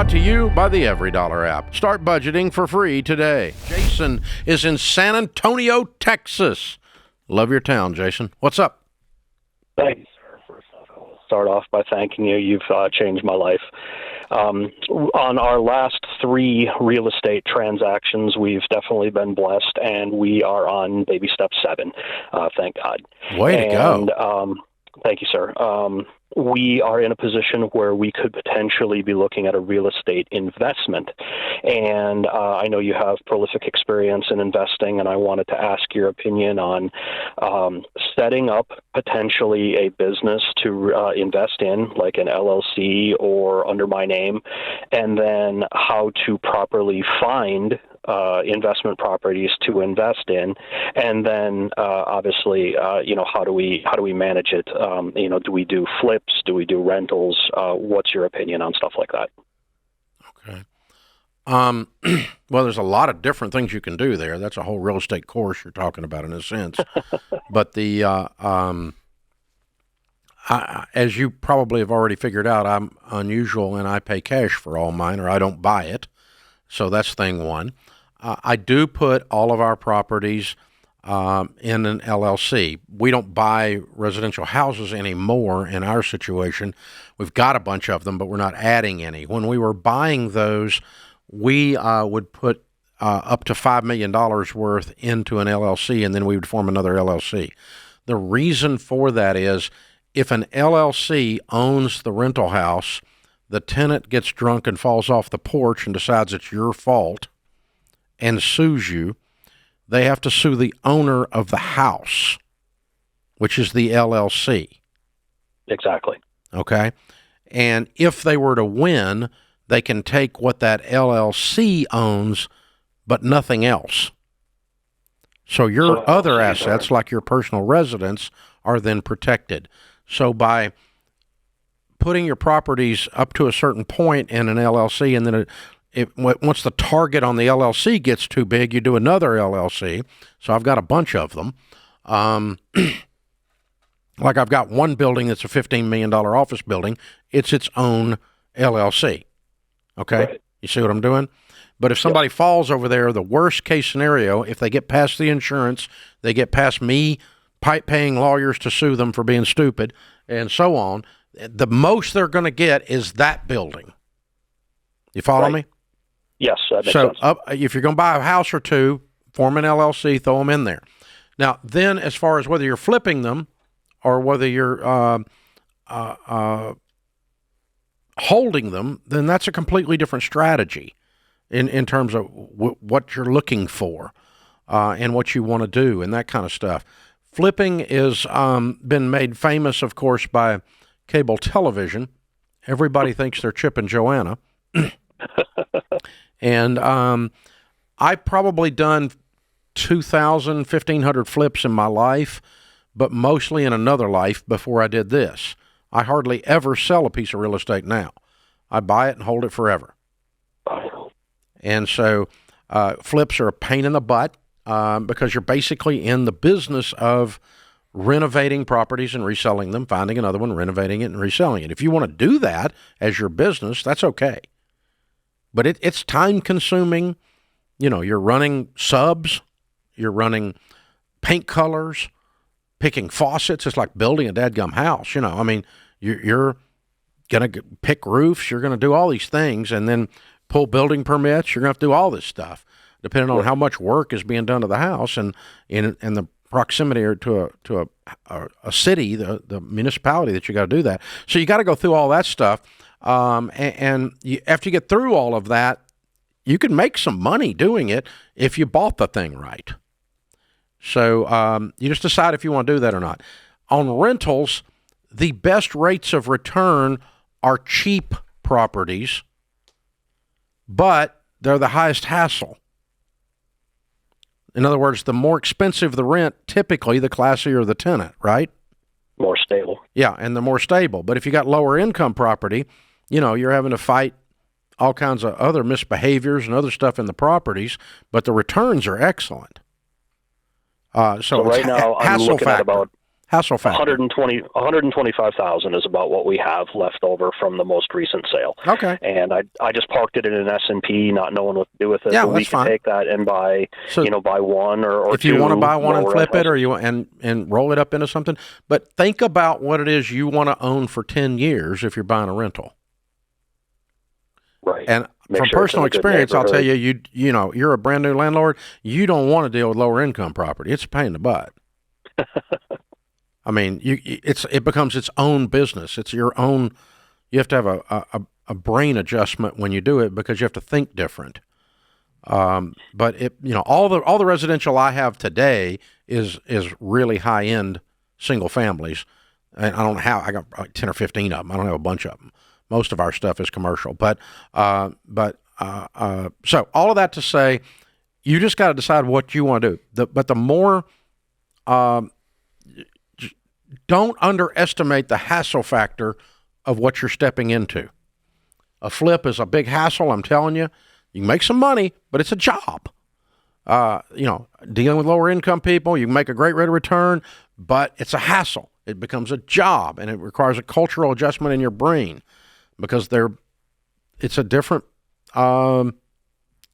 Brought to you by the Every Dollar app. Start budgeting for free today. Jason is in San Antonio, Texas. Love your town, Jason. What's up? Thank you, sir. First off, I'll start off by thanking you. You've changed my life. On our last 3 real estate transactions, we've definitely been blessed, and we are on baby step 7. Thank God. Way to go. Thank you, sir. We are in a position where we could potentially be looking at a real estate investment. And I know you have prolific experience in investing, and I wanted to ask your opinion on setting up potentially a business to invest in, like an LLC or under my name, and then how to properly find investment properties to invest in, and then obviously, how do we manage it? Do we do flips? Do we do rentals? What's your opinion on stuff like that? Okay. Well, there's a lot of different things you can do there. That's a whole real estate course you're talking about in a sense. But the as you probably have already figured out, I'm unusual and I pay cash for all mine, or I don't buy it. So that's thing one. I do put all of our properties in an LLC. We don't buy residential houses anymore in our situation. We've got a bunch of them, but we're not adding any. When we were buying those, we would put up to $5 million worth into an LLC, and then we would form another LLC. The reason for that is if an LLC owns the rental house, the tenant gets drunk and falls off the porch and decides it's your fault and sues you, they have to sue the owner of the house, which is the LLC. Exactly. Okay? And if they were to win, they can take what that LLC owns, but nothing else. So your other assets, like your personal residence, are then protected. So by putting your properties up to a certain point in an LLC, and then once the target on the LLC gets too big, you do another LLC. So I've got a bunch of them. Like I've got one building that's a $15 million office building. It's its own LLC. Okay? Right. You see what I'm doing? But if somebody falls over there, the worst case scenario, if they get past the insurance, they get past me paying lawyers to sue them for being stupid, and so on, the most they're going to get is that building. You follow me? Yes, that makes sense. If you're going to buy a house or two, form an LLC, throw them in there. Now, then, as far as whether you're flipping them or whether you're holding them, then that's a completely different strategy in terms of what you're looking for and what you want to do and that kind of stuff. Flipping is been made famous, of course, by cable television. Everybody thinks they're Chip and Joanna. And I've probably done 2,000, 1,500 flips in my life, but mostly in another life before I did this. I hardly ever sell a piece of real estate now. I buy it and hold it forever. And so flips are a pain in the butt because you're basically in the business of renovating properties and reselling them, finding another one, renovating it, and reselling it. If you want to do that as your business, that's okay. But it's time-consuming. You know, you're running subs, you're running paint colors, picking faucets. It's like building a dadgum house. You know, I mean, you're going to pick roofs. You're going to do all these things and then pull building permits. You're going to have to do all this stuff, depending on how much work is being done to the house and the proximity or to a city, the municipality that you got to do that. So you got to go through all that stuff. And after you get through all of that, you can make some money doing it if you bought the thing right. So you just decide if you want to do that or not. On rentals, the best rates of return are cheap properties, but they're the highest hassle. In other words, the more expensive the rent, typically the classier the tenant, right? More stable. Yeah, and the more stable. But if you got lower income property, you know, you're having to fight all kinds of other misbehaviors and other stuff in the properties, but the returns are excellent. So right now, I'm looking at about Hassle factor. 125,000 is about what we have left over from the most recent sale. Okay. And I just parked it in an S&P, not knowing what to do with it. Yeah, but we can take that and buy, buy one or if two. If you want to buy one and flip it, or and roll it up into something, but think about what it is you want to own for 10 years if you're buying a rental. Right. And from personal experience, I'll tell you, you're a brand new landlord. You don't want to deal with lower income property. It's a pain in the butt. I mean, it becomes its own business. It's your own. You have to have a brain adjustment when you do it because you have to think different. But all the residential I have today is really high end single families, and I got like 10 or 15 of them. I don't have a bunch of them. Most of our stuff is commercial, so all of that to say, you just got to decide what you want to do. But the more, don't underestimate the hassle factor of what you're stepping into. A flip is a big hassle. I'm telling you, you can make some money, but it's a job. Dealing with lower income people, you can make a great rate of return, but it's a hassle. It becomes a job, and it requires a cultural adjustment in your brain. Because it's a different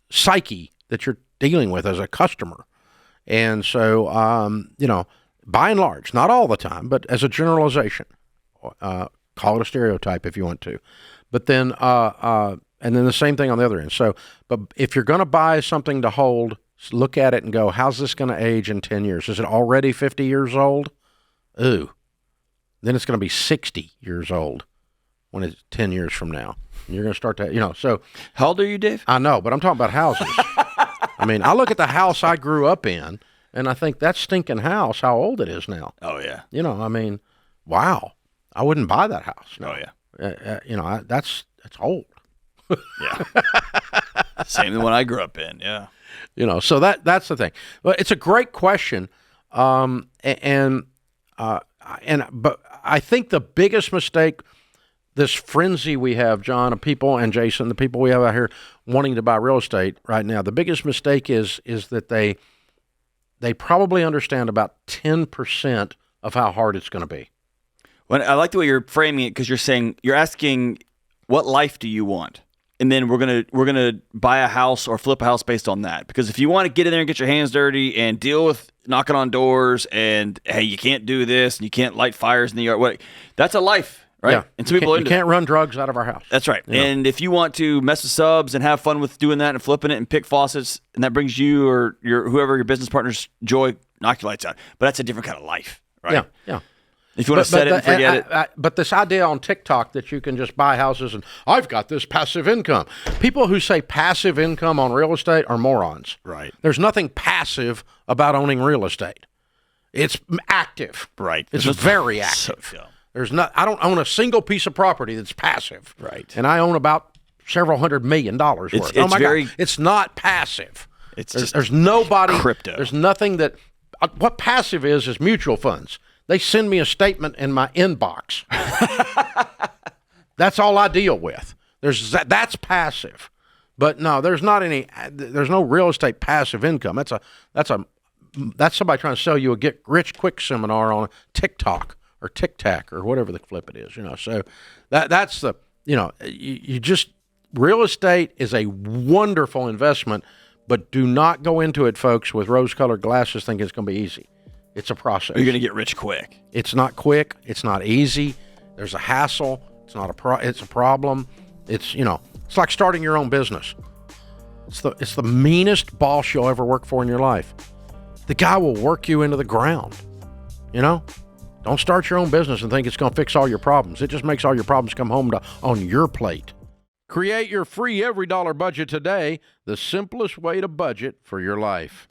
psyche that you're dealing with as a customer. And so, by and large, not all the time, but as a generalization, call it a stereotype if you want to. But then, and then the same thing on the other end. So, but if you're going to buy something to hold, look at it and go, how's this going to age in 10 years? Is it already 50 years old? Ooh. Then it's going to be 60 years old when it's 10 years from now. And you're going to start to, so. How old are you, Dave? I know, but I'm talking about houses. I mean, I look at the house I grew up in, and I think that stinking house, how old it is now. Oh, yeah. I mean, wow. I wouldn't buy that house. Oh, yeah. That's old. Yeah. Same as when I grew up in, yeah. So that's the thing. But it's a great question. But I think the biggest mistake, this frenzy we have, John, of people, and Jason, the people we have out here wanting to buy real estate right now, the biggest mistake is that they probably understand about 10% of how hard it's going to be. Well, I like the way you're framing it, because you're asking, what life do you want? And then we're gonna buy a house or flip a house based on that. Because if you want to get in there and get your hands dirty and deal with knocking on doors and, hey, you can't do this and you can't light fires in the yard, that's a life. Right? Yeah. And some people you can't run drugs out of our house. That's right. And if you want to mess with subs and have fun with doing that and flipping it and pick faucets, and that brings you or whoever your business partner's joy, knock your lights out. But that's a different kind of life, right? Yeah. If you want to set it and forget it. But this idea on TikTok that you can just buy houses and I've got this passive income. People who say passive income on real estate are morons. Right. There's nothing passive about owning real estate. It's active. Right. It's very active. So dumb. I don't own a single piece of property that's passive. Right. And I own about several $100 million worth. It's God. It's not passive. There's nobody. Crypto. There's nothing that. What passive is mutual funds. They send me a statement in my inbox. That's all I deal with. That's passive. But no, there's no real estate passive income. That's somebody trying to sell you a get rich quick seminar on TikTok or TikTok or whatever the flip it is, So that's the, you just, real estate is a wonderful investment, but do not go into it, folks, with rose-colored glasses thinking it's going to be easy. It's a process. You're going to get rich quick. It's not quick. It's not easy. There's a hassle. It's not it's a problem. It's, it's like starting your own business. It's the meanest boss you'll ever work for in your life. The guy will work you into the ground. Don't start your own business and think it's going to fix all your problems. It just makes all your problems come home on your plate. Create your free every dollar budget today, the simplest way to budget for your life.